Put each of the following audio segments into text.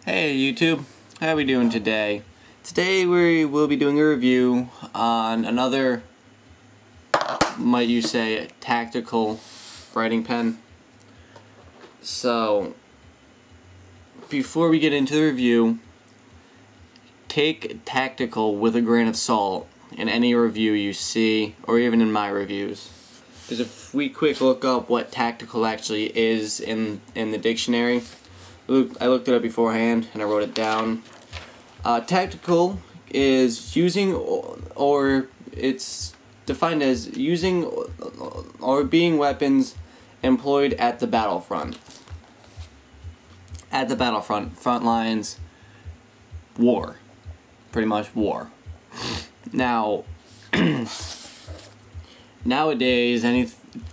Hey YouTube, how are we doing today? Today we will be doing a review on another, might you say, tactical writing pen. So, before we get into the review, take tactical with a grain of salt in any review you see, or even in my reviews. Because if we quick look up what tactical actually is in the dictionary, I looked it up beforehand and I wrote it down. Tactical is using, or it's defined as using or being weapons employed at the battlefront. At the battlefront, front lines, war. Pretty much war. Now, nowadays,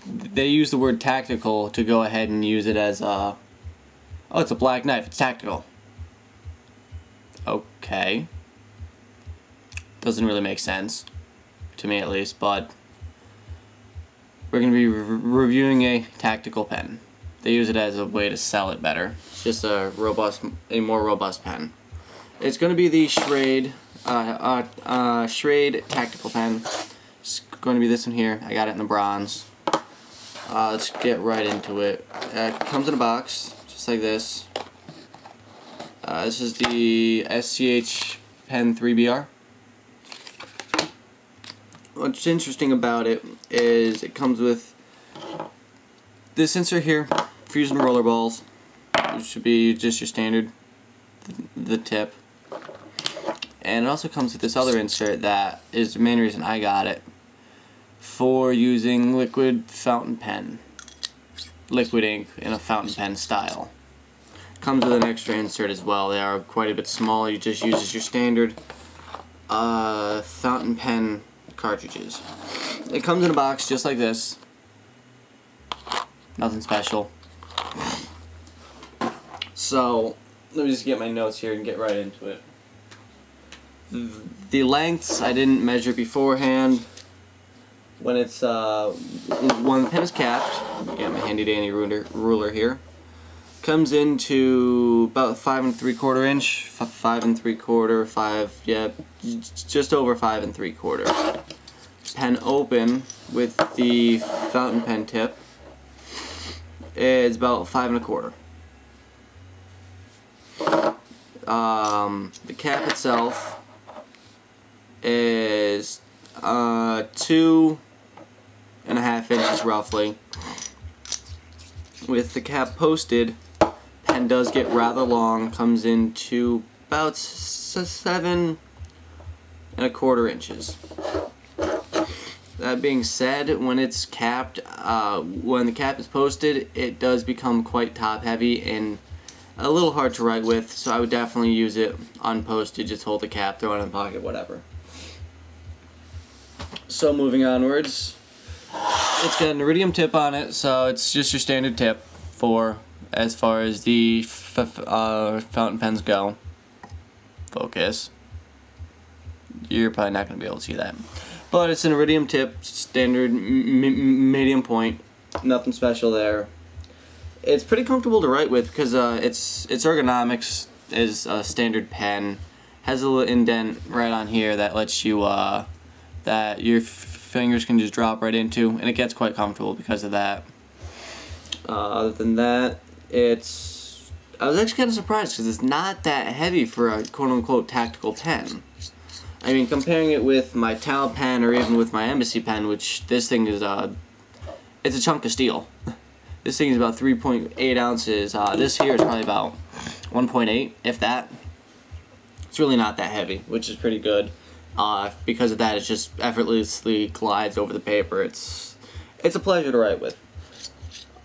they use the word tactical to go ahead and use it as a, oh, it's a black knife, it's tactical. Okay. Doesn't really make sense, to me at least, but we're going to be reviewing a tactical pen. They use it as a way to sell it better. It's just a more robust pen. It's going to be the schrade tactical pen. It's going to be this one here. I got it in the bronze. Let's get right into it. It comes in a box, just like this. This is the SCH Pen 3BR. What's interesting about it is it comes with this insert here, fusion roller balls. It should be just your standard, the tip. And it also comes with this other insert that is the main reason I got it, for using liquid fountain pen, liquid ink in a fountain pen style. Comes with an extra insert as well. They are quite a bit smaller. You just use as your standard fountain pen cartridges. It comes in a box just like this. Nothing special. So let me just get my notes here and get right into it. The lengths I didn't measure beforehand. When it's when the pen is capped, get my handy dandy ruler here. Comes into about 5 3/4 inch, 5 3/4, 5, yeah, just over 5 3/4. Pen open with the fountain pen tip is about 5 1/4. The cap itself is 2 1/2 inches roughly. With the cap posted, pen does get rather long, comes into about 7 1/4 inches. That being said, when it's capped, when the cap is posted, it does become quite top heavy and a little hard to write with, so I would definitely use it unposted. Just hold the cap, throw it in a pocket, whatever. So moving onwards, it's got an iridium tip on it, so it's just your standard tip for as far as the fountain pens go. Focus. You're probably not going to be able to see that. But it's an iridium tip, standard medium point. Nothing special there. It's pretty comfortable to write with because its ergonomics is a standard pen. Has a little indent right on here that lets you that your fingers can just drop right into, and it gets quite comfortable because of that. Other than that, I was actually kind of surprised because it's not that heavy for a quote-unquote tactical pen. I mean, comparing it with my Tal pen or even with my Embassy pen, which this thing is it's a chunk of steel. This thing is about 3.8 ounces. This here is probably about 1.8, if that. It's really not that heavy, which is pretty good. Because of that, it just effortlessly glides over the paper. It's a pleasure to write with.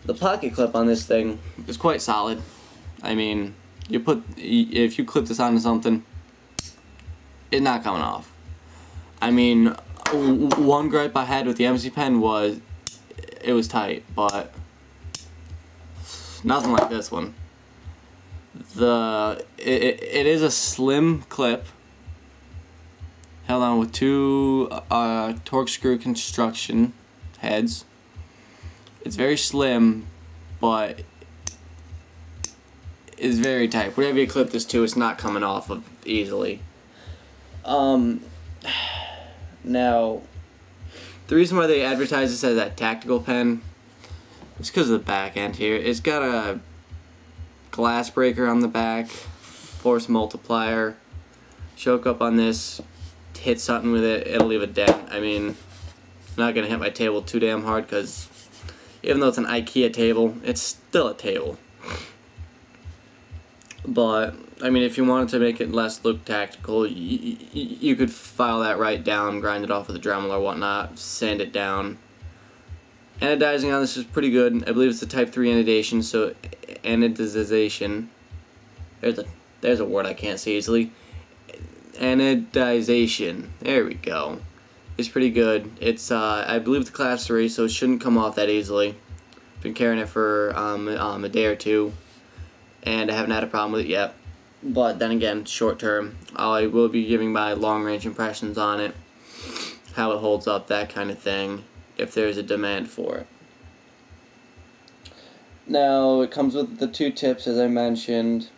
The pocket clip on this thing is quite solid. I mean, if you clip this onto something, it's not coming off. I mean, one gripe I had with the MC pen was it was tight, but nothing like this one. It is a slim clip, held on with 2 torque screw construction heads. It's very slim, but is very tight. Whatever you clip this to, it's not coming off of easily. Now, the reason why they advertise this as that tactical pen is because of the back end here. It's got a glass breaker on the back, force multiplier. Choke up on this, hit something with it, it'll leave a dent. I mean, I'm not gonna hit my table too damn hard because even though it's an IKEA table, it's still a table. But I mean, if you wanted to make it less look tactical, you could file that right down, grind it off with a Dremel or whatnot, sand it down. Anodizing on this is pretty good. I believe it's the type 3 anodization, so anodization. There's a word I can't say easily. Anodization. There we go. It's pretty good. It's I believe it's class 3, so it shouldn't come off that easily. Been carrying it for a day or two, and I haven't had a problem with it yet. But then again, short term, I will be giving my long range impressions on it, how it holds up, that kind of thing, if there's a demand for it. Now, it comes with the 2 tips, as I mentioned.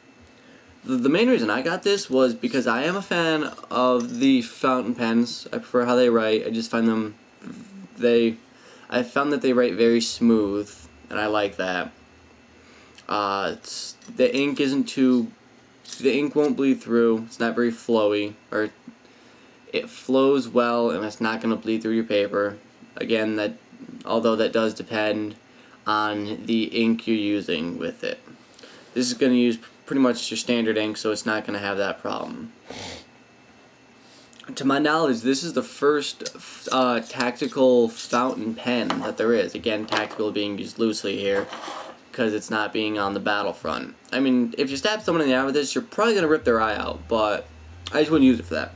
The main reason I got this was because I am a fan of the fountain pens. I prefer how they write. I just find them, I found that they write very smooth, and I like that. The ink isn't too, the ink won't bleed through. It's not very flowy, or it flows well, and it's not going to bleed through your paper. Again, although that does depend on the ink you're using with it. This is going to use pretty much your standard ink, so it's not going to have that problem. To my knowledge, this is the first tactical fountain pen that there is. Again, tactical being used loosely here, because it's not being on the battlefront. I mean, if you stab someone in the eye with this, you're probably going to rip their eye out, but I just wouldn't use it for that.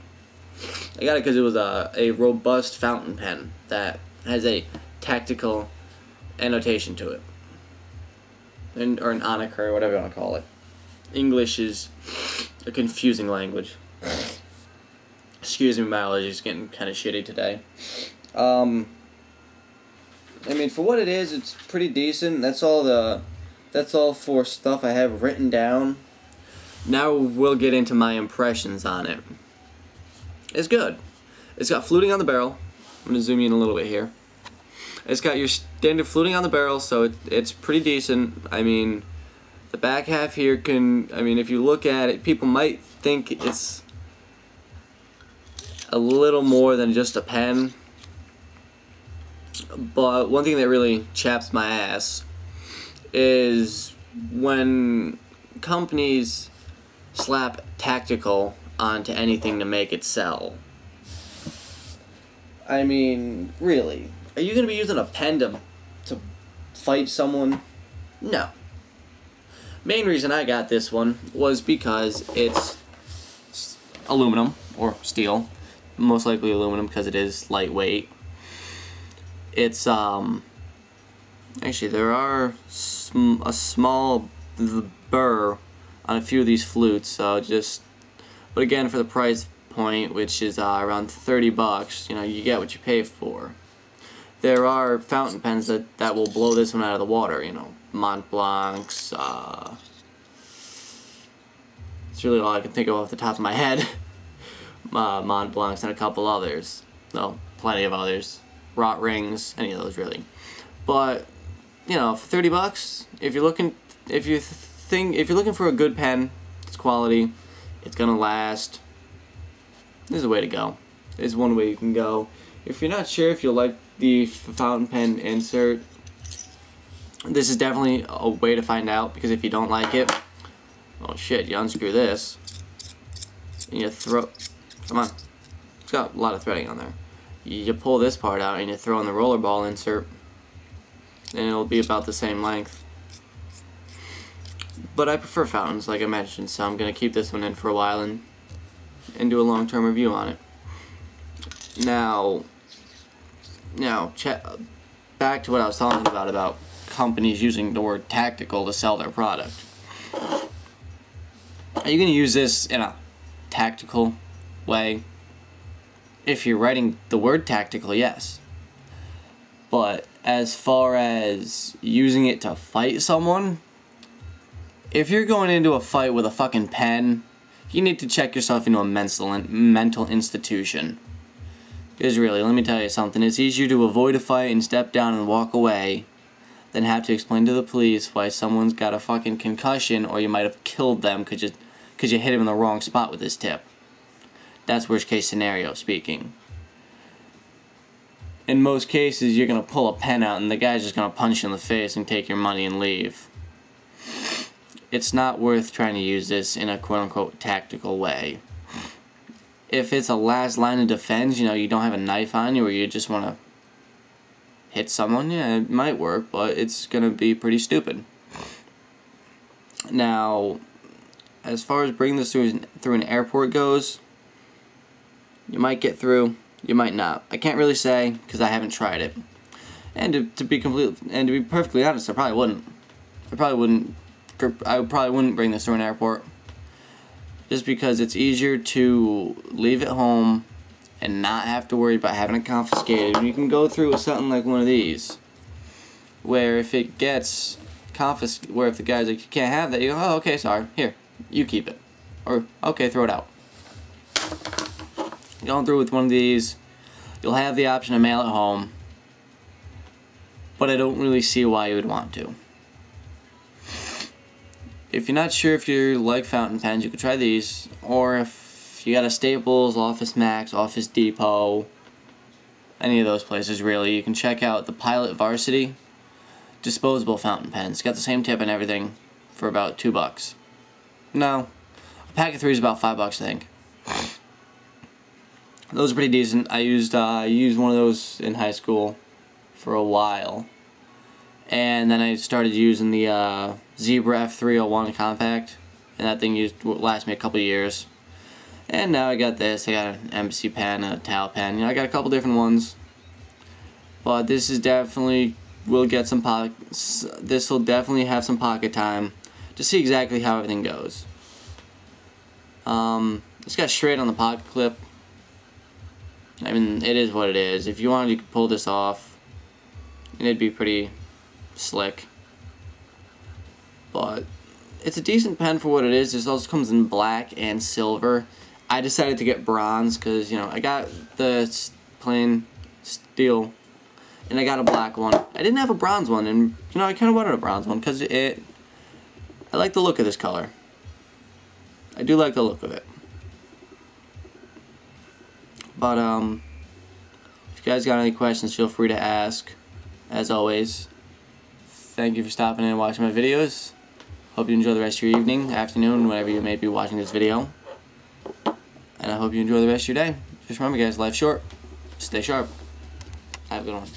I got it because it was a robust fountain pen that has a tactical annotation to it. Or an onic, or whatever you want to call it. English is a confusing language. Excuse me, my allergies getting kind of shitty today. I mean, for what it is, it's pretty decent. That's all for stuff I have written down. Now we'll get into my impressions on it. It's good. It's got fluting on the barrel. I'm going to zoom in a little bit here. It's got your standard fluting on the barrel, so it's pretty decent. I mean, the back half here if you look at it, people might think it's a little more than just a pen. But one thing that really chaps my ass is when companies slap tactical onto anything to make it sell. I mean, really? Are you going to be using a pen to fight someone? No. Main reason I got this one was because it's aluminum, or steel. Most likely aluminum because it is lightweight. It's, actually there are a small burr on a few of these flutes, so but again, for the price point, which is around 30 bucks, you know, you get what you pay for. There are fountain pens that will blow this one out of the water, you know, Mont Blancs, it's really all I can think of off the top of my head. Mont Blancs and a couple others. No, plenty of others. Rot rings, any of those really. But, you know, for 30 bucks, if you're looking for a good pen, it's quality, it's gonna last, this is a way to go. This is one way you can go. If you're not sure if you like the fountain pen insert, this is definitely a way to find out, because if you don't like it, oh shit, you unscrew this, and you throw, come on, it's got a lot of threading on there. You pull this part out and you throw in the rollerball insert, and it'll be about the same length. But I prefer fountains, like I mentioned, so I'm going to keep this one in for a while and do a long-term review on it. Now, back to what I was talking about companies using the word tactical to sell their product. Are you going to use this in a tactical way? If you're writing the word tactical, yes. But as far as using it to fight someone, if you're going into a fight with a fucking pen, you need to check yourself into a mental institution. Because really, let me tell you something, it's easier to avoid a fight and step down and walk away than have to explain to the police why someone's got a fucking concussion or you might have killed them because you hit him in the wrong spot with this tip. That's worst case scenario speaking. In most cases, you're going to pull a pen out and the guy's just going to punch you in the face and take your money and leave. It's not worth trying to use this in a quote-unquote tactical way. If it's a last line of defense, you know, you don't have a knife on you or you just want to hit someone, yeah, it might work, but it's going to be pretty stupid. Now, as far as bringing this through an airport goes, you might get through, you might not. I can't really say because I haven't tried it. And to be perfectly honest, I probably wouldn't. I probably wouldn't bring this through an airport. Just because it's easier to leave it home and not have to worry about having it confiscated. You can go through with something like one of these, where if it gets confiscated, where if the guy's like, you can't have that, you go, oh, okay, sorry, here, you keep it. Or, okay, throw it out. Going through with one of these, you'll have the option to mail it home, but I don't really see why you would want to. If you're not sure if you like fountain pens, you could try these. Or if you got a Staples, Office Max, Office Depot, any of those places really, you can check out the Pilot Varsity disposable fountain pens. It's got the same tip and everything for about $2. No, a pack of 3 is about $5, I think. Those are pretty decent. I used one of those in high school for a while. And then I started using the Zebra F301 compact, and that thing lasted me a couple years. And now I got this. I got an embassy pen, a towel pen. You know, I got a couple different ones. But this is definitely will get some this will definitely have some pocket time to see exactly how everything goes. It's got schrade on the pocket clip. I mean, it is what it is. If you wanted, you could pull this off, and it'd be pretty slick. But it's a decent pen for what it is. This also comes in black and silver. I decided to get bronze because, you know, I got the plain steel and I got a black one. I didn't have a bronze one, and you know, I kind of wanted a bronze one because I like the look of this color. I do like the look of it. But if you guys got any questions, feel free to ask. As always, thank you for stopping in and watching my videos. Hope you enjoy the rest of your evening, afternoon, whenever you may be watching this video. And I hope you enjoy the rest of your day. Just remember, guys, life's short. Stay sharp. Have a good one.